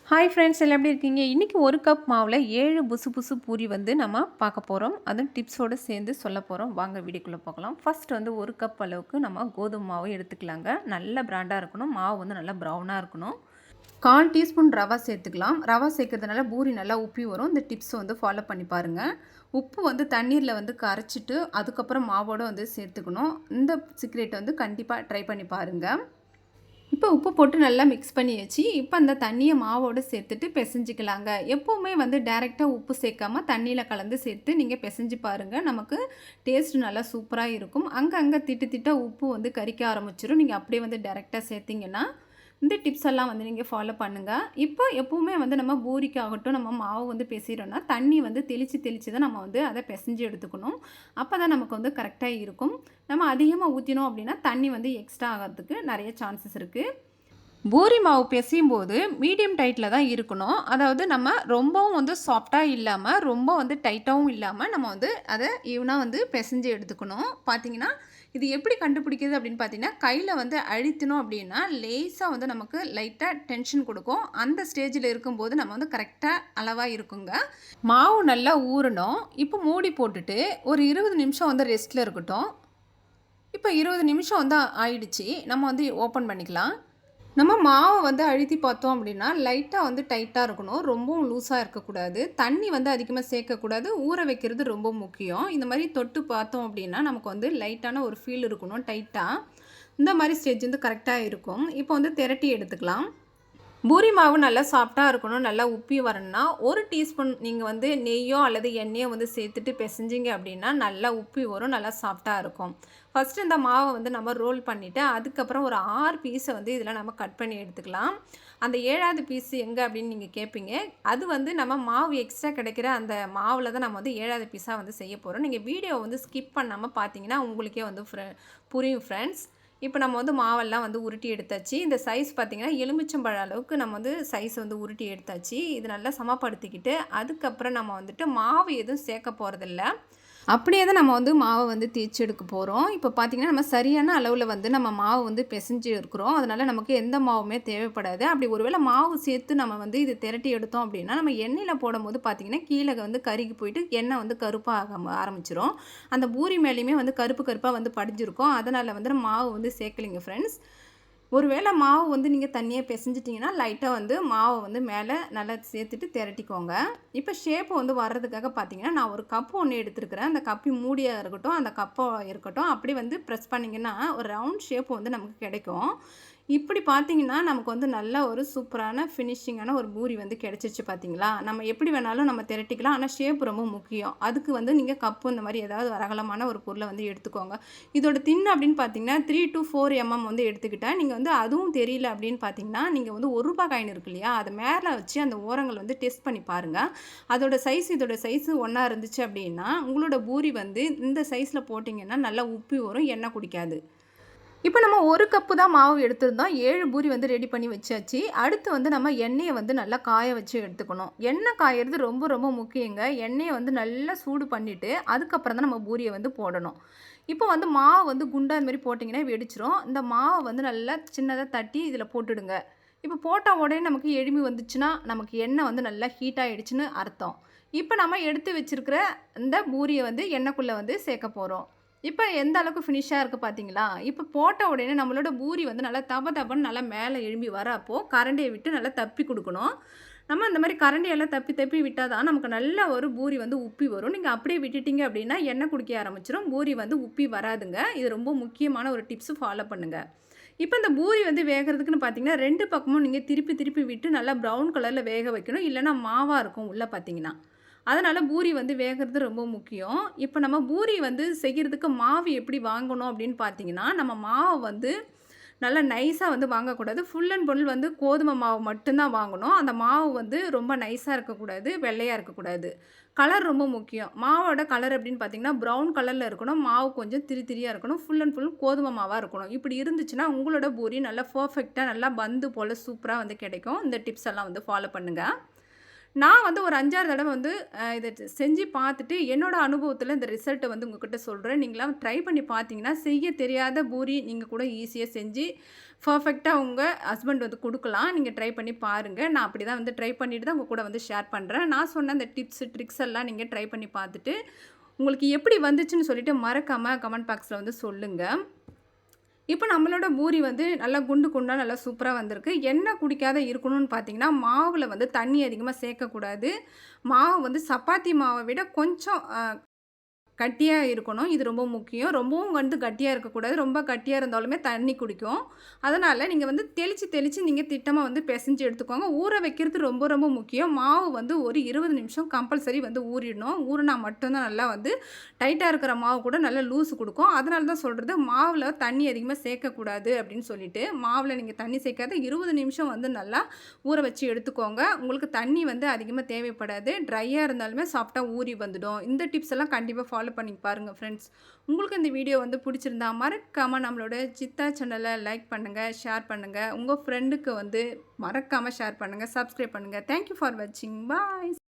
Hi friends எல்லாம் எப்படி இருக்கீங்க? இன்றைக்கி ஒரு கப் மாவில் 7 புசு புசு பூரி வந்து நம்ம பார்க்க போகிறோம். அதுவும் டிப்ஸோடு சேர்ந்து சொல்ல போகிறோம். வாங்க வீடியோக்குள்ளே பார்க்கலாம். ஃபர்ஸ்ட் வந்து ஒரு கப் அளவுக்கு நம்ம கோதுமை மாவு எடுத்துக்கலாங்க. நல்ல பிராண்டாக இருக்கணும். மாவு வந்து நல்லா ப்ரௌனாக இருக்கணும். 1/4 டீஸ்பூன் ரவை சேர்த்துக்கலாம். ரவை சேர்க்கறதுனால பூரி நல்லா உப்பி வரும். இந்த டிப்ஸ் வந்து ஃபாலோ பண்ணி பாருங்கள். உப்பு வந்து தண்ணீரில் வந்து கரைச்சிட்டு அதுக்கப்புறம் மாவோடு வந்து சேர்த்துக்கணும். இந்த சீக்ரெட் வந்து கண்டிப்பாக ட்ரை பண்ணி பாருங்கள். இப்போ உப்பு போட்டு நல்லா மிக்ஸ் பண்ணியாச்சு. இப்போ அந்த தண்ணியை மாவோடு சேர்த்துட்டு பிசைஞ்சிக்கலாங்க. எப்போவுமே வந்து டைரெக்டாக உப்பு சேர்க்காம தண்ணியில் கலந்து சேர்த்து நீங்கள் பிசைஞ்சு பாருங்கள். நமக்கு டேஸ்ட் நல்லா சூப்பராக இருக்கும். அங்கங்கே திட்டு திட்டாக உப்பு வந்து கரிக்க ஆரம்பிச்சிடும். நீங்கள் அப்படியே வந்து டைரெக்டாக சேர்த்திங்கன்னா இந்த டிப்ஸ் எல்லாம் வந்து நீங்கள் ஃபாலோ பண்ணுங்கள். இப்போ எப்போவுமே வந்து நம்ம பூரிக்காகட்டும் நம்ம மாவு வந்து பிசைகிறோன்னா தண்ணி வந்து தெளித்து தான் நம்ம வந்து அதை பிசைஞ்சு எடுத்துக்கணும். அப்போ தான் நமக்கு வந்து கரெக்டாக இருக்கும். நம்ம அதிகமாக ஊற்றினோம் அப்படின்னா தண்ணி வந்து எக்ஸ்ட்ரா ஆகிறதுக்கு நிறைய சான்சஸ் இருக்குது. பூரி மாவு பிசையும் போது மீடியம் டைட்டில் தான் இருக்கணும். அதாவது நம்ம ரொம்பவும் வந்து சாஃப்டாக இல்லாமல் ரொம்ப வந்து டைட்டாகவும் இல்லாமல் நம்ம வந்து அதை ஈவனாக வந்து பிசைஞ்சு எடுத்துக்கணும். பார்த்தீங்கன்னா இது எப்படி கண்டுபிடிக்கிறது அப்படின்னு பார்த்தீங்கன்னா கையில் வந்து அழுத்தினோம் அப்படின்னா லேசாக வந்து நமக்கு லைட்டாக டென்ஷன் கொடுக்கும். அந்த ஸ்டேஜில் இருக்கும்போது நம்ம வந்து கரெக்டாக அளவாக இருக்குங்க. மாவு நல்லா ஊறணும். இப்போ மூடி போட்டுட்டு ஒரு 20 நிமிஷம் வந்து ரெஸ்ட்டில் இருக்கட்டும். இப்போ 20 நிமிஷம் வந்து ஆயிடுச்சு. நம்ம வந்து ஓப்பன் பண்ணிக்கலாம். நம்ம மாவை வந்து அழுத்தி பார்த்தோம் அப்படின்னா லைட்டாக வந்து டைட்டாக இருக்கணும். ரொம்பவும் லூஸாக இருக்கக்கூடாது. தண்ணி வந்து அதிகமாக சேர்க்கக்கூடாது. ஊற வைக்கிறது ரொம்ப முக்கியம். இந்த மாதிரி தொட்டு பார்த்தோம் அப்படின்னா நமக்கு வந்து லைட்டான ஒரு ஃபீல் இருக்கணும் டைட்டாக. இந்த மாதிரி ஸ்டேஜ் வந்து கரெக்டாக இருக்கும். இப்போ வந்து திரட்டி எடுத்துக்கலாம். பூரி மாவு நல்லா சாஃப்டாக இருக்கணும். நல்லா உப்பி வரணும்னா 1 டீஸ்பூன் நீங்கள் வந்து நெய்யோ அல்லது எண்ணெயோ வந்து சேர்த்துட்டு பிசைஞ்சிங்க அப்படின்னா நல்லா உப்பி வரும். நல்லா சாஃப்டாக இருக்கும். ஃபஸ்ட்டு இந்த மாவை வந்து நம்ம ரோல் பண்ணிவிட்டு அதுக்கப்புறம் ஒரு 6 பீஸை வந்து இதில் நம்ம கட் பண்ணி எடுத்துக்கலாம். அந்த 7வது பீஸு எங்கே அப்படின்னு நீங்கள் கேட்பீங்க. அது வந்து நம்ம மாவு எக்ஸ்ட்ரா கிடைக்கிற அந்த மாவில் தான் நம்ம வந்து 7வது பீஸாக வந்து செய்ய போகிறோம். நீங்கள் வீடியோ வந்து ஸ்கிப் பண்ணாமல் பார்த்தீங்கன்னா உங்களுக்கே வந்து புரியும் ஃப்ரெண்ட்ஸ். இப்போ நம்ம வந்து மாவெல்லாம் வந்து உருட்டி எடுத்தாச்சு. இந்த சைஸ் பார்த்திங்கன்னா எலுமிச்சம்பழம் அளவுக்கு நம்ம வந்து சைஸ் வந்து உருட்டி எடுத்தாச்சு. இது நல்லா சமப்படுத்திக்கிட்டு அதுக்கப்புறம் நம்ம வந்துட்டு மாவு எதுவும் சேர்க்க போகிறதில்ல. அப்படியே தான் நம்ம வந்து மாவை வந்து தேய்ச்சி எடுக்க போகிறோம். இப்போ பார்த்திங்கன்னா நம்ம சரியான அளவில் வந்து நம்ம மாவு வந்து பிசைஞ்சு இருக்கிறோம். அதனால் நமக்கு எந்த மாவுமே தேவைப்படாது. அப்படி ஒருவேளை மாவு சேர்த்து நம்ம வந்து இது திரட்டி எடுத்தோம் அப்படின்னா நம்ம எண்ணெயில் போடும்போது பார்த்திங்கன்னா கீழே வந்து கருகி போயிட்டு எண்ணெய் வந்து கருப்பாக ஆரம்பிச்சிடும். அந்த பூரி மேலேயுமே வந்து கருப்பு கருப்பாக வந்து படிஞ்சிருக்கும். அதனால் வந்து மாவு வந்து சேர்க்கலிங்க ஃப்ரெண்ட்ஸ். ஒருவேளை மாவு வந்து நீங்கள் தண்ணியாக பிசைஞ்சிட்டிங்கன்னா லைட்டாக வந்து மாவை வந்து மேலே நல்லா சேர்த்துட்டு திரட்டிக்கோங்க. இப்போ ஷேப்பு வந்து வர்றதுக்காக பார்த்தீங்கன்னா நான் ஒரு கப்பு ஒன்று எடுத்துருக்கிறேன். அந்த கப்பி மூடியாக இருக்கட்டும் அந்த கப்போ இருக்கட்டும் அப்படி வந்து ப்ரெஸ் பண்ணிங்கன்னா ஒரு ரவுண்ட் ஷேப்பு வந்து நமக்கு கிடைக்கும். இப்படி பார்த்தீங்கன்னா நமக்கு வந்து நல்ல ஒரு சூப்பரான ஃபினிஷிங்கான ஒரு பூரி வந்து கிடச்சிருச்சு பார்த்தீங்களா. நம்ம எப்படி வேணாலும் நம்ம திரட்டிக்கலாம். ஆனால் ஷேப் ரொம்ப முக்கியம். அதுக்கு வந்து நீங்கள் கப்பு இந்த மாதிரி ஏதாவது அகலமான ஒரு பொருளை வந்து எடுத்துக்கோங்க. இதோட தின் அப்படின்னு பார்த்தீங்கன்னா 3 to 4 mm வந்து எடுத்துக்கிட்டேன். நீங்கள் வந்து அதுவும் தெரியல அப்படின்னு பார்த்தீங்கன்னா நீங்கள் வந்து ₹1 காயின் இருக்கு இல்லையா, அதை மேலே வச்சு அந்த ஓரங்கள் வந்து டெஸ்ட் பண்ணி பாருங்கள். அதோட சைஸ் இதோட சைஸ் ஒன்றா இருந்துச்சு அப்படின்னா உங்களோட பூரி வந்து இந்த சைஸில் போட்டிங்கன்னா நல்லா உப்பி வரும், எண்ணெய் குடிக்காது. இப்போ நம்ம 1 கப்பு தான் மாவு எடுத்திருந்தோம். 7 பூரி வந்து ரெடி பண்ணி வச்சாச்சு. அடுத்து வந்து நம்ம எண்ணெயை வந்து நல்லா காய வச்சு எடுத்துக்கணும். எண்ணெய் காயறது ரொம்ப ரொம்ப முக்கியங்க. எண்ணெயை வந்து நல்லா சூடு பண்ணிவிட்டு அதுக்கப்புறம் தான் நம்ம பூரியை வந்து போடணும். இப்போ வந்து மாவு வந்து குண்டா இந்த மாதிரி போட்டிங்கன்னா வெடிச்சிரும். இந்த மாவை வந்து நல்லா சின்னதாக தட்டி இதில் போட்டுடுங்க. இப்போ போட்ட உடனே நமக்கு எலும்பி வந்துச்சுன்னா நமக்கு எண்ணெய் வந்து நல்லா ஹீட் ஆகிடுச்சுன்னு அர்த்தம். இப்போ நம்ம எடுத்து வச்சுருக்கிற இந்த பூரியை வந்து எண்ணெய்க்குள்ளே வந்து சேர்க்க போகிறோம். இப்போ எந்த அளவுக்கு ஃபினிஷாக இருக்குது பார்த்தீங்களா? இப்போ போட்ட உடனே நம்மளோட பூரி வந்து நல்லா தப தபன்னு நல்லா மேலே எழும்பி வரப்போ கரண்டியை விட்டு நல்லா தப்பி கொடுக்கணும். நம்ம இந்த மாதிரி கரண்டியெல்லாம் தப்பி தப்பி விட்டால் தான் நமக்கு நல்ல ஒரு பூரி வந்து உப்பி வரும். நீங்கள் அப்படியே விட்டுட்டீங்க அப்படின்னா எண்ணெய் குடிக்க ஆரம்பிச்சிடும். பூரி வந்து உப்பி வராதுங்க. இது ரொம்ப முக்கியமான ஒரு டிப்ஸு ஃபாலோ பண்ணுங்கள். இப்போ இந்த பூரி வந்து வேகிறதுக்குன்னு பார்த்தீங்கன்னா 2 பக்கமும் நீங்கள் திருப்பி திருப்பி விட்டு நல்லா ப்ரௌன் கலரில் வேக வைக்கணும். இல்லைன்னா மாவாக இருக்கும் உள்ளே பார்த்தீங்கன்னா. அதனால் பூரி வந்து வேகிறது ரொம்ப முக்கியம். இப்போ நம்ம பூரி வந்து செய்கிறதுக்கு மாவு எப்படி வாங்கணும் அப்படின்னு பார்த்தீங்கன்னா நம்ம மாவை வந்து நல்லா நைஸாக வந்து வாங்கக்கூடாது. ஃபுல் அண்ட் ஃபுல் வந்து கோதுமை மாவு மட்டும்தான் வாங்கணும். அந்த மாவு வந்து ரொம்ப நைஸாக இருக்கக்கூடாது, வெள்ளையாக இருக்கக்கூடாது. கலர் ரொம்ப முக்கியம். மாவோட கலர் எப்படின்னு பார்த்தீங்கன்னா ப்ரௌன் கலரில் இருக்கணும். மாவு கொஞ்சம் திரியாக இருக்கணும். ஃபுல் அண்ட் ஃபுல் கோதுமை மாவாக இருக்கணும். இப்படி இருந்துச்சுன்னா உங்களோட பூரி நல்லா பர்ஃபெக்டாக நல்லா பந்து போல் சூப்பராக வந்து கிடைக்கும். இந்த டிப்ஸ் எல்லாம் வந்து ஃபாலோ பண்ணுங்கள். நான் வந்து ஒரு 5, 6 தடவ வந்து இத செஞ்சு பார்த்துட்டு, என்னோட அனுபவத்தில இந்த ரிசல்ட்ட வந்து உங்ககிட்ட சொல்றேன். நீங்கலாம் ட்ரை பண்ணி பார்த்தீங்கன்னா, செய்ய தெரியாத பூரி நீங்க கூட ஈஸியா செஞ்சு, பெர்ஃபெக்ட்டா உங்க ஹஸ்பண்ட் வந்து குடுக்கலாம். நீங்க ட்ரை பண்ணி பாருங்க. நான் அப்படி தான் வந்து ட்ரை பண்ணிட்டு தான் உங்க கூட வந்து ஷேர் பண்றேன். நான் சொன்ன அந்த டிப்ஸ், ட்ரிக்ஸ் எல்லாம் நீங்க ட்ரை பண்ணி பார்த்துட்டு, உங்களுக்கு எப்படி வந்துச்சுன்னு சொல்லிட்டு மறக்காம கமெண்ட் பாக்ஸ்ல வந்து சொல்லுங்க. இப்போ நம்மளோட பூரி வந்து நல்லா குண்டு குண்டா நல்லா சூப்பரா வந்திருக்கு. எண்ணெய் குடிக்காத இருக்கணும்னு பார்த்தீங்கன்னா, மாவுல வந்து தண்ணி அதிகமா சேர்க்கக்கூடாது. மாவு வந்து சப்பாத்தி மாவ விட கொஞ்சம் கட்டியா இருக்கணும். இது ரொம்ப முக்கியம். ரொம்பவும் வந்து கட்டியா இருக்கக்கூடாது. ரொம்ப கட்டியா இருந்தாலுமே தண்ணி குடிக்கும். அதனால நீங்க வந்து தெளிச்சு, தெளிச்சு நீங்க திட்டமா வந்து பெசஞ்சு எடுத்துக்கோங்க. ஊற வைக்கிறது ரொம்ப, ரொம்ப முக்கியம். மாவு வந்து ஒரு 20 நிமிஷம் கம்பல்சரி வந்து ஊறிடணும். ஊறுனா மட்டும் தான் நல்லா வந்து டைட்டா இருக்கிற மாவு கூட நல்லா லூஸ் குடுக்கும். அதனால தான் சொல்றது, மாவுல தண்ணி அதிகமா சேர்க்கக்கூடாது அப்படின்னு சொல்லிட்டு, மாவுல நீங்க தண்ணி சேர்க்காத 20 நிமிஷம் வந்து நல்லா ஊற வச்சு எடுத்துக்கோங்க. உங்களுக்கு தண்ணி வந்து அதிகமா தேவைப்படாது. ட்ரையா இருந்தாலுமே சாஃப்ட்டா ஊறி வந்துடும். இந்த டிப்ஸ் எல்லாம் கண்டிப்பா ஃபாலோ பண்ணி பாருங்க ஃப்ரெண்ட்ஸ். உங்களுக்கு இந்த வீடியோ வந்து பிடிச்சிருந்தா மறக்காம நம்மளோட சித்தா சேனலை லைக் பண்ணுங்க, ஷேர் பண்ணுங்க. உங்க ஃப்ரெண்டுக்கு வந்து மறக்காம ஷேர் பண்ணுங்க, சப்ஸ்கிரைப் பண்ணுங்க. தேங்க் யூ ஃபார் வாட்சிங். பாய்.